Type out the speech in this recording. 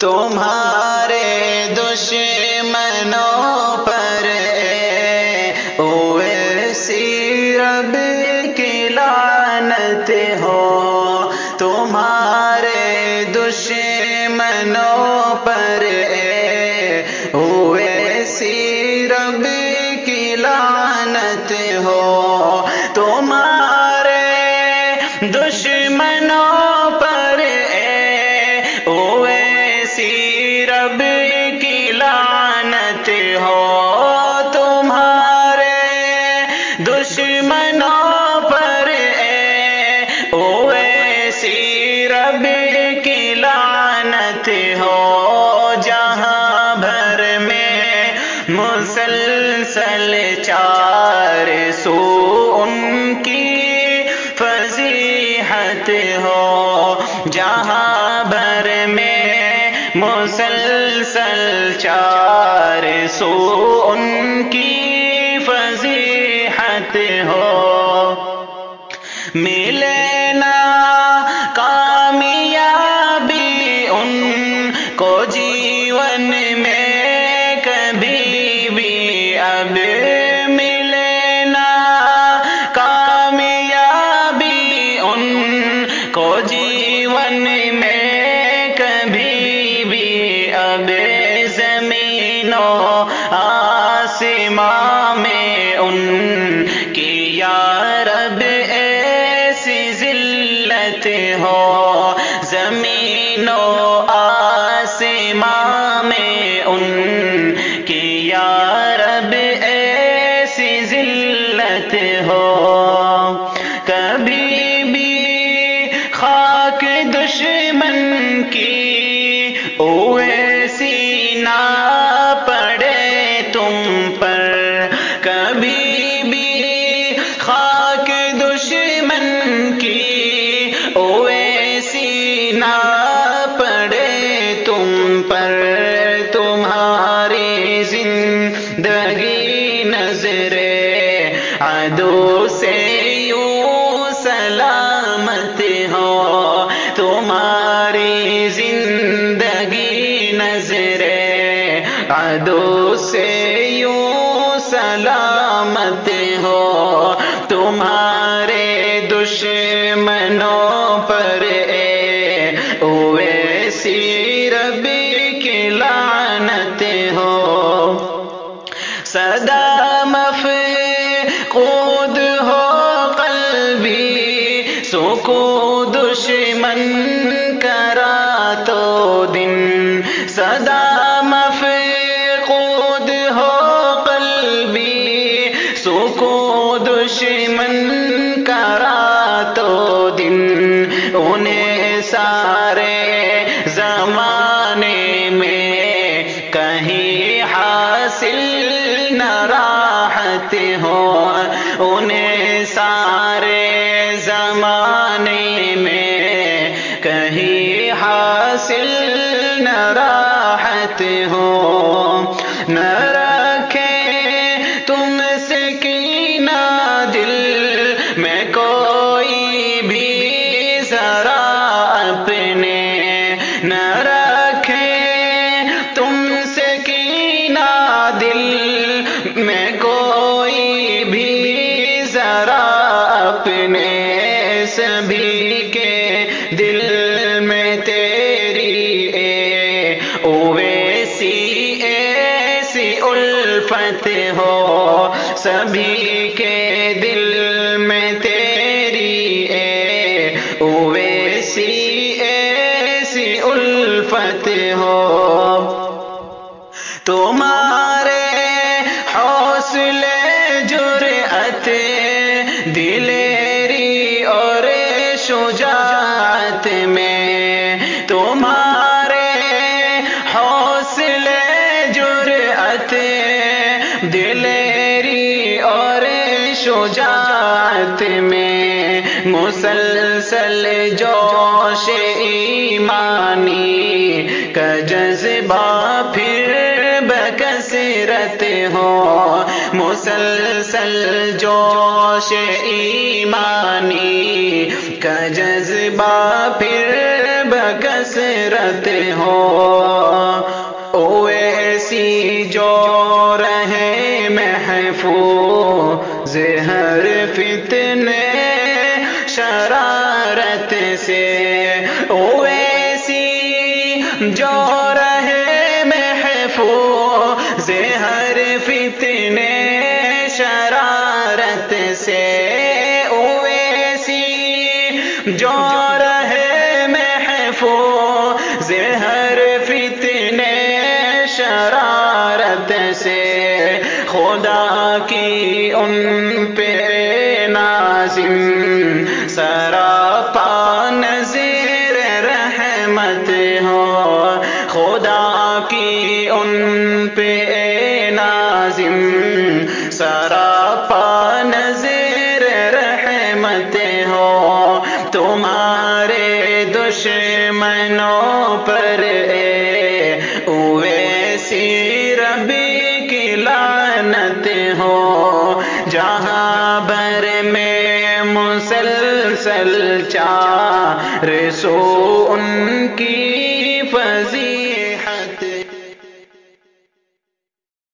تمہارے دشمنوں پر اویسی رب کی لعنت ہو، تمہارے دشمنوں پر اویسی رب کی لعنت ہو، تمہارے دشمنوں پر اویسی رب کی لعنت ہو، تمہارے دشمنوں پر اویسی رب کی لعنت ہو، جہاں بھر میں مسلسل چار سو ان کی فضیحت ہو، جہاں بھر میں مسلسل چار سو ان کی فضیحت ہو، ملے نا کامیابی ان کو جیون میں کبھی بھی، اب ملے نا کامیابی ان کو جیون میں کبھی بھی، اب زمین و آسمان میں ان کی یا رب ایسی ذلت ہو، زمین و آسمان میں ان کی یا رب ایسی ذلت ہو، کبھی بھی خاک دشمن کی اویسی نہ پڑے تم پر، کبھی بھی خاک دشمن کی اویسی نہ پڑے تم پر، تمہاری زندگی نظر عدو سے یوں سلامت ہو، تمہاری زندگی نظر عدو سے یوں سلامت ہو، تمہارے دشمنوں پر اویسی رب کی لعنت ہو، سدا مفقود ہو قلبی سکون دشمن کرا تو دن، سدا مفقود ہو قلبی سکون دشمن کرا تو دن، انہیں سارے زمانے میں کہیں حاصل نہ راحت ہو، انہیں سارے زمانے میں کہیں حاصل نہ راحت ہو، نہ رکھے تم سے کینہ دل میں کوئی بھی ذرا اپنے، نہ رکھے تم سے کینہ دل میں کوئی بھی ذرا اپنے، سبھی کے دل میں تیری اویسی ایسی الفت ہو، سبھی کے دل میں تیری اویسی ایسی الفت ہو، تمہارے حوصلے جرأت دلیری اور شجاعت میں، تمہارے حوصلے جرأت دلیری اور شجاعت میں، مسلسل جوش ایمانی کا جذبہ پھر بکثرت ہو، مسلسل جوش ایمانی کا جذبہ پھر بکثرت ہو، جو رہے محفوظ ہر فتنے شرارت سے، اویسی جو رہے محفوظ ہر فتنے شرارت سے، خدا کی ان پہ نازم سراپا نظر رحمت ہو، خدا کی ان پہ نازم سراپا نظر رحمت ہو، تمہارے دشمنوں پر اویسی ربی کی لعنت ہو، جہاں بر میں مسلسل چار سو ان کی